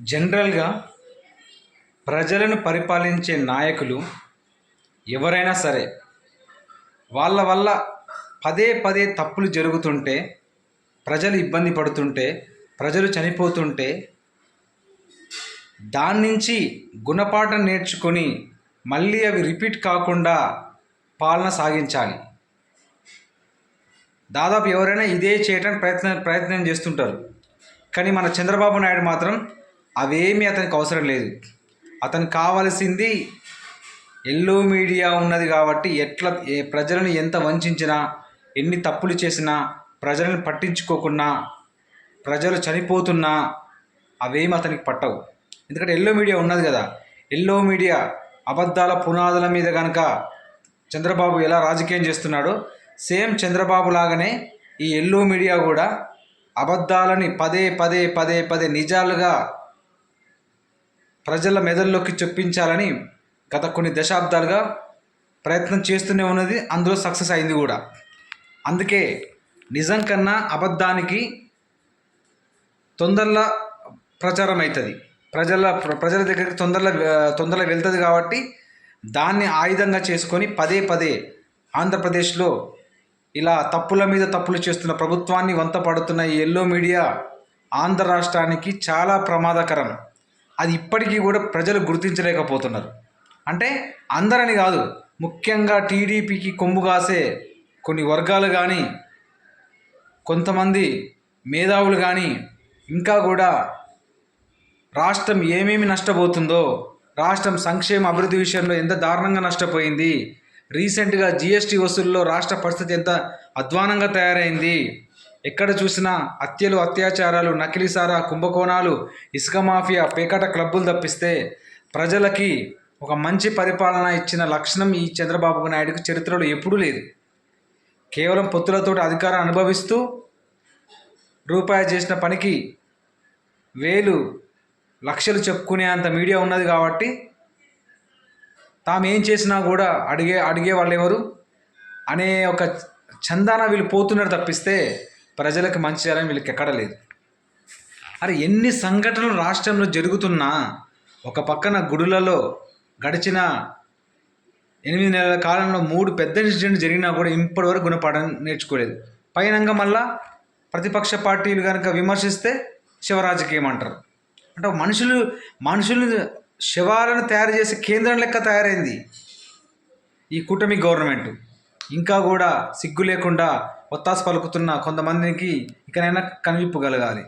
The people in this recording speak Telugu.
జనరల్గా ప్రజలను పరిపాలించే నాయకులు ఎవరైనా సరే వాళ్ళ వల్ల పదే పదే తప్పులు జరుగుతుంటే, ప్రజలు ఇబ్బంది పడుతుంటే, ప్రజలు చనిపోతుంటే దాని నుంచి గుణపాఠం నేర్చుకొని మళ్ళీ అవి రిపీట్ కాకుండా పాలన సాగించాలి. దాదాపు ఎవరైనా ఇదే చేయడానికి ప్రయత్నం చేస్తుంటారు. కానీ మన చంద్రబాబు నాయుడు మాత్రం అవేమీ అతనికి అవసరం లేదు. అతనికి కావాల్సింది ఎల్లో మీడియా ఉన్నది కాబట్టి ప్రజలను ఎంత వంచినా, ఎన్ని తప్పులు చేసినా, ప్రజలను పట్టించుకోకున్నా, ప్రజలు చనిపోతున్నా అవేమి అతనికి పట్టవు. ఎందుకంటే ఎల్లో మీడియా ఉన్నది కదా. ఎల్లో మీడియా అబద్ధాల పునాదుల మీద కనుక చంద్రబాబు ఎలా రాజకీయం చేస్తున్నాడో, సేమ్ చంద్రబాబు లాగానే ఈ ఎల్లో మీడియా కూడా అబద్ధాలని పదే పదే పదే పదే నిజాలుగా ప్రజల మెదల్లోకి చొప్పించాలని గత కొన్ని దశాబ్దాలుగా ప్రయత్నం చేస్తూనే ఉన్నది. అందులో సక్సెస్ అయింది కూడా. అందుకే నిజం కన్నా అబద్ధానికి తొందరలో ప్రచారం అవుతుంది, ప్రజల దగ్గరికి తొందరలో వెళ్తుంది. కాబట్టి దాన్ని ఆయుధంగా చేసుకొని పదే పదే ఆంధ్రప్రదేశ్లో ఇలా తప్పుల మీద తప్పులు చేస్తున్న ప్రభుత్వాన్ని వంతపడుతున్న ఈ ఎల్లో మీడియా ఆంధ్ర రాష్ట్రానికి చాలా ప్రమాదకరం. అది ఇప్పటికీ కూడా ప్రజలు గుర్తించలేకపోతున్నారు. అంటే అందరని కాదు, ముఖ్యంగా టీడీపీకి కొమ్ము కాసే కొన్ని వర్గాలు కానీ, కొంతమంది మేధావులు కానీ ఇంకా కూడా రాష్ట్రం ఏమేమి నష్టపోతుందో, రాష్ట్రం సంక్షేమ అభివృద్ధి విషయంలో ఎంత దారుణంగా నష్టపోయింది, రీసెంట్గా జిఎస్టీ వసూల్లో రాష్ట్ర పరిస్థితి ఎంత అధ్వానంగా తయారైంది, ఎక్కడ చూసినా హత్యలు, అత్యాచారాలు, నకిలీ సారా, కుంభకోణాలు, ఇసుక మాఫియా, పేకాట క్లబ్బులు తప్పిస్తే ప్రజలకి ఒక మంచి పరిపాలన ఇచ్చిన లక్షణం ఈ చంద్రబాబు నాయుడుకి చరిత్రలో ఎప్పుడూ లేదు. కేవలం పొత్తులతో అధికారం అనుభవిస్తూ రూపాయి చేసిన పనికి వేలు లక్షలు చెప్పుకునే అంత మీడియా ఉన్నది. కాబట్టి తాము ఏం చేసినా కూడా అడిగే వాళ్ళు ఎవరు అనే ఒక చందాన వీళ్ళు పోతున్నారు తప్పిస్తే ప్రజలకు మంచి చేయాలని వీళ్ళకి ఎక్కడ లేదు. అరే ఎన్ని సంఘటనలు రాష్ట్రంలో జరుగుతున్నా, ఒక పక్కన గుడులలో గడిచిన 8 నెలల కాలంలో 3 పెద్ద ఇన్సిడెంట్ జరిగినా కూడా ఇప్పటివరకు గుణపాఠం నేర్చుకోలేదు. పైనంగా మళ్ళా ప్రతిపక్ష పార్టీలు కనుక విమర్శిస్తే శివరాజకీయం అంటారు. అంటే మనుషులు శవాలను తయారు చేసే కేంద్రం లెక్క తయారైంది ఈ కూటమి గవర్నమెంట్. ఇంకా కూడా సిగ్గు లేకుండా ఒత్తాసు పలుకుతున్న కొంతమందికి ఇకనైనా కనివిప్పు కలగాలి.